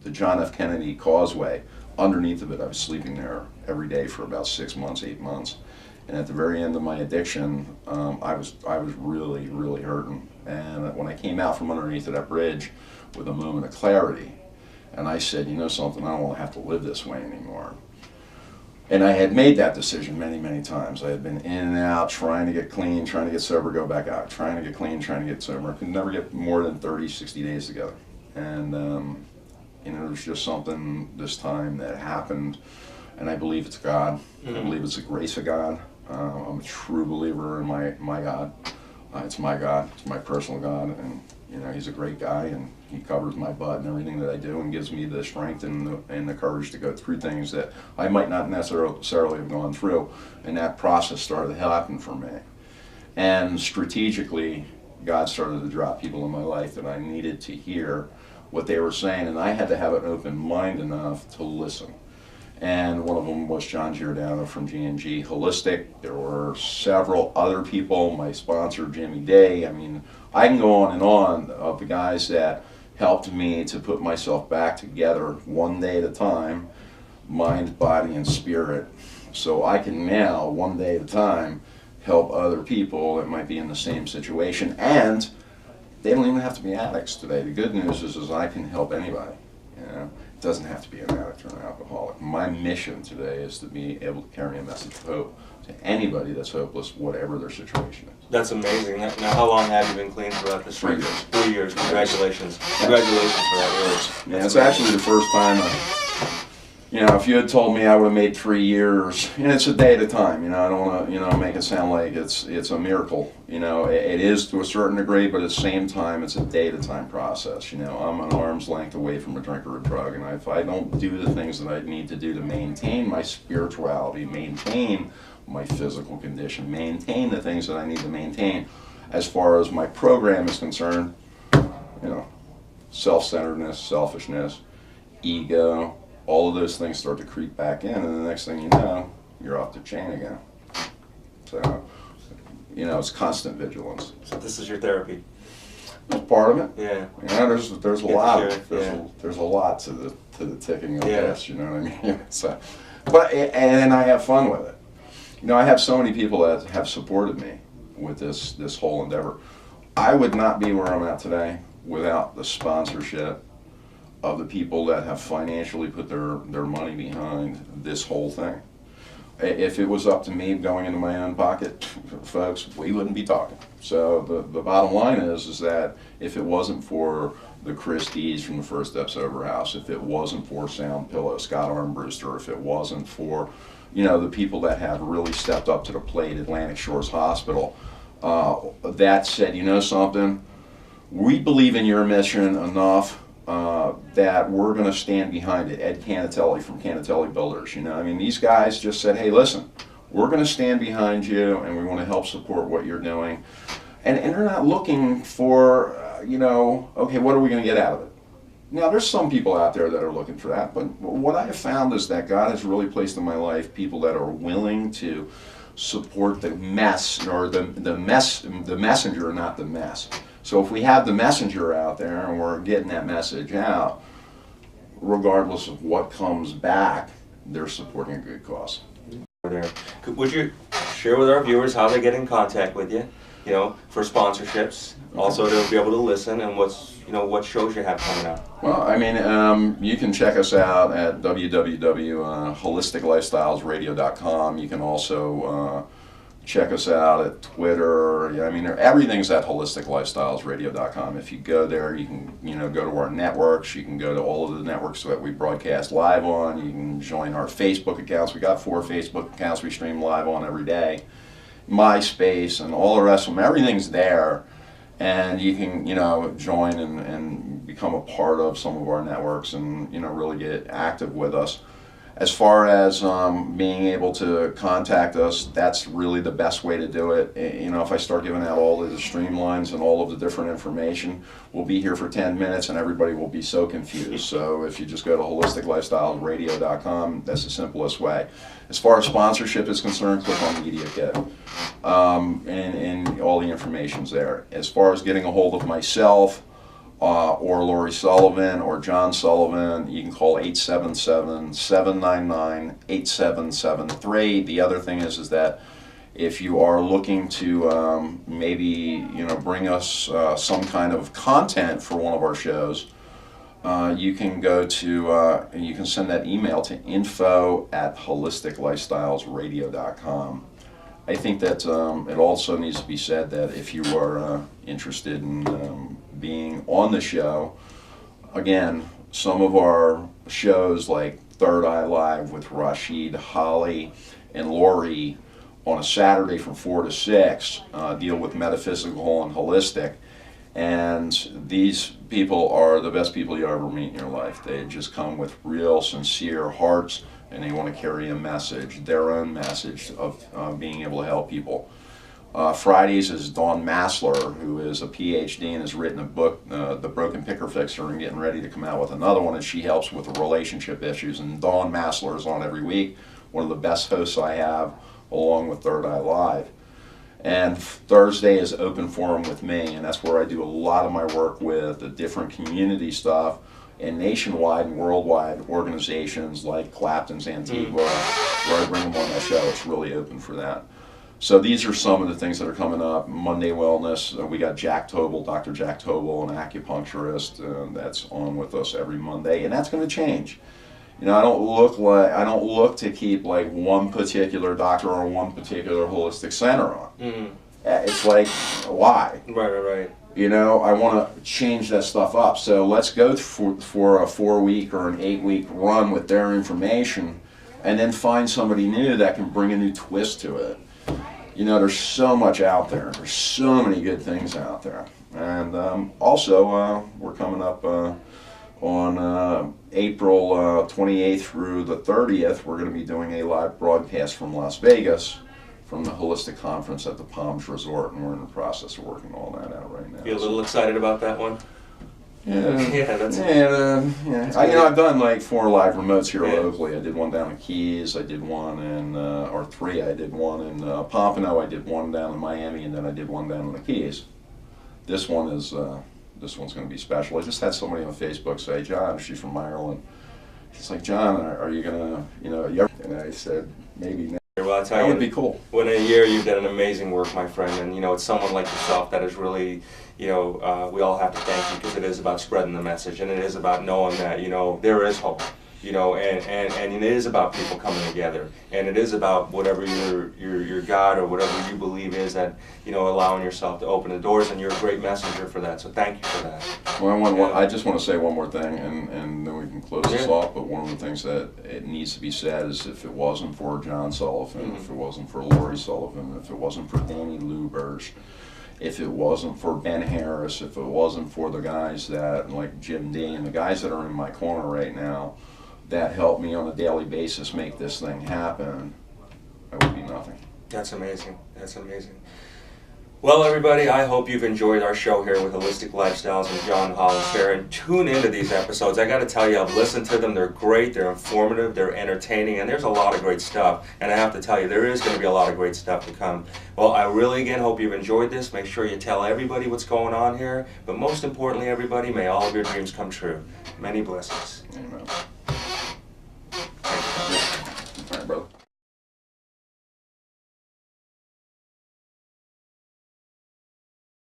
the John F. Kennedy Causeway. Underneath of it, I was sleeping there every day for about 6 months, 8 months. And at the very end of my addiction, I was really, really hurting. And when I came out from underneath of that bridge with a moment of clarity, and I said, you know something, I don't want to have to live this way anymore. And I had made that decision many, many times. I had been in and out, trying to get clean, trying to get sober, go back out, trying to get clean, trying to get sober. I could never get more than 30, 60 days together. And, you know, there's just something this time that happened, and I believe it's God. I believe it's the grace of God. I'm a true believer in my God. It's my God. It's my personal God, and you know, He's a great guy, and He covers my butt and everything that I do, and gives me the strength and the courage to go through things that I might not necessarily have gone through. And that process started to happen for me. And strategically, God started to drop people in my life that I needed to hear what they were saying, and I had to have an open mind enough to listen. And one of them was John Giordano from G&G Holistic. There were several other people, my sponsor Jimmy Day. I mean, I can go on and on of the guys that helped me to put myself back together one day at a time, mind, body, and spirit, so I can now, one day at a time, help other people that might be in the same situation. And they don't even have to be addicts today. The good news is I can help anybody. You know, it doesn't have to be an addict or an alcoholic. My mission today is to be able to carry a message of hope to anybody that's hopeless, whatever their situation is. That's amazing. Now, how long have you been clean throughout this? 3 years. 3 years. Congratulations. Congratulations for that. Yeah, it's actually the first time. You know, if you had told me I would have made 3 years, and it's a day at a time. You know, I don't want to, you know, make it sound like it's a miracle. You know, it is to a certain degree, but at the same time, it's a day at a time process. You know, I'm an arm's length away from a drink or a drug, and if I don't do the things that I need to do to maintain my spirituality, maintain my physical condition, maintain the things that I need to maintain, as far as my program is concerned, you know, self-centeredness, selfishness, ego. All of those things start to creep back in, and the next thing you know, you're off the chain again. So, you know, it's constant vigilance. So this is your therapy. That's part of it. Yeah. You know, there's a lot. Sure. There's a lot to the ticking of this. You know what I mean? So, but and I have fun with it. You know, I have so many people that have supported me with this whole endeavor. I would not be where I'm at today without the sponsorship of the people that have financially put their money behind this whole thing. If it was up to me going into my own pocket, folks, we wouldn't be talking. So the bottom line is that if it wasn't for the Christies from the First Step Sober House, if it wasn't for Sound Pillow, Scott Armbruster, if it wasn't for, you know, the people that have really stepped up to the plate, Atlantic Shores Hospital, that said, you know something, we believe in your mission enough that we're going to stand behind it. Ed Canatelli from Canatelli Builders, you know, I mean, these guys just said, hey, listen, we're going to stand behind you, and we want to help support what you're doing. And they're not looking for, you know, okay, what are we going to get out of it? Now, there's some people out there that are looking for that, but what I have found is that God has really placed in my life people that are willing to support the mess, or the messenger, not the mess. So if we have the messenger out there and we're getting that message out, regardless of what comes back, they're supporting a good cause. Would you share with our viewers how they get in contact with you, you know, for sponsorships, also to be able to listen, and what shows you have coming out? Well, I mean, you can check us out at www.holisticlifestylesradio.com. You can also check us out at Twitter. I mean, everything's at holisticlifestylesradio.com. If you go there, you can, you know, go to our networks. You can go to all of the networks that we broadcast live on. You can join our Facebook accounts. We got 4 Facebook accounts we stream live on every day. MySpace and all the rest of them. Everything's there, and you can, you know, join and become a part of some of our networks, and, you know, really get active with us. As far as being able to contact us, that's really the best way to do it. You know, if I start giving out all of the streamlines and all of the different information, we'll be here for 10 minutes and everybody will be so confused. So if you just go to holisticlifestylesradio.com, that's the simplest way. As far as sponsorship is concerned, click on Media Kit, and all the information's there. As far as getting a hold of myself, or Lori Sullivan or John Sullivan. You can call 877-799-8773. The other thing is that if you are looking to maybe bring us some kind of content for one of our shows, you can go to you can send that email to info@holisticlifestylesradio.com. I think that it also needs to be said that if you are interested in being on the show, again, some of our shows like Third Eye Live with Rashid, Holly, and Lori on a Saturday from 4 to 6 deal with metaphysical and holistic. And these people are the best people you ever meet in your life. They just come with real, sincere hearts, and they want to carry a message, their own message of being able to help people. Fridays is Dawn Massler, who is a PhD and has written a book, The Broken Picker Fixer, and getting ready to come out with another one, and she helps with the relationship issues. And Dawn Massler is on every week, one of the best hosts I have, along with Third Eye Live. And Thursday is Open Forum with me, and that's where I do a lot of my work with the different community stuff and nationwide and worldwide organizations like Clapton's Antigua, where I bring them on my show. It's really open for that. So these are some of the things that are coming up. Monday Wellness, we got Jack Tobel, Dr. Jack Tobel, an acupuncturist that's on with us every Monday, and that's going to change. I don't look to keep like one particular doctor or one particular holistic center on. It's like, why? Right. I want to change that stuff up. So let's go for a 4-week or an 8-week run with their information, and then find somebody new that can bring a new twist to it. There's so much out there. There's so many good things out there. And also, we're coming up on April 28th through the 30th. We're going to be doing a live broadcast from Las Vegas, from the Holistic Conference at the Palms Resort, and we're in the process of working all that out right now. You a little excited about that one? Yeah, that's I've done like 4 live remotes here locally. I did one down in Keys. I did one in, or 3. I did one in Pompano. I did one down in Miami, and then I did one down in the Keys. This one's going to be special. I just had somebody on Facebook say, John, she's from Ireland. She's like, John, are you gonna, and I said, maybe not. Well, I tell that you, would be cool. When in a year you've done an amazing work, my friend, and it's someone like yourself that is really, we all have to thank you, because it is about spreading the message, and it is about knowing that there is hope, and it is about people coming together, and it is about whatever your God or whatever you believe is, that allowing yourself to open the doors, and you're a great messenger for that. So thank you for that. Well, I just want to say one more thing, and then we can close this off. But one of the things that it needs to be said is, if it wasn't for John Sullivan, if it wasn't for Lori Sullivan, if it wasn't for Danny Luberge, if it wasn't for Ben Harris, if it wasn't for the guys that, like Jim Dean, the guys that are in my corner right now, that help me on a daily basis make this thing happen, I would be nothing. That's amazing. That's amazing. Well, everybody, I hope you've enjoyed our show here with Holistic Lifestyles and John Hollis here, and tune into these episodes. I got to tell you, I've listened to them. They're great, they're informative, they're entertaining, and there's a lot of great stuff. And I have to tell you, there is going to be a lot of great stuff to come. Well, I really, again, hope you've enjoyed this. Make sure you tell everybody what's going on here. But most importantly, everybody, may all of your dreams come true. Many blessings. Amen.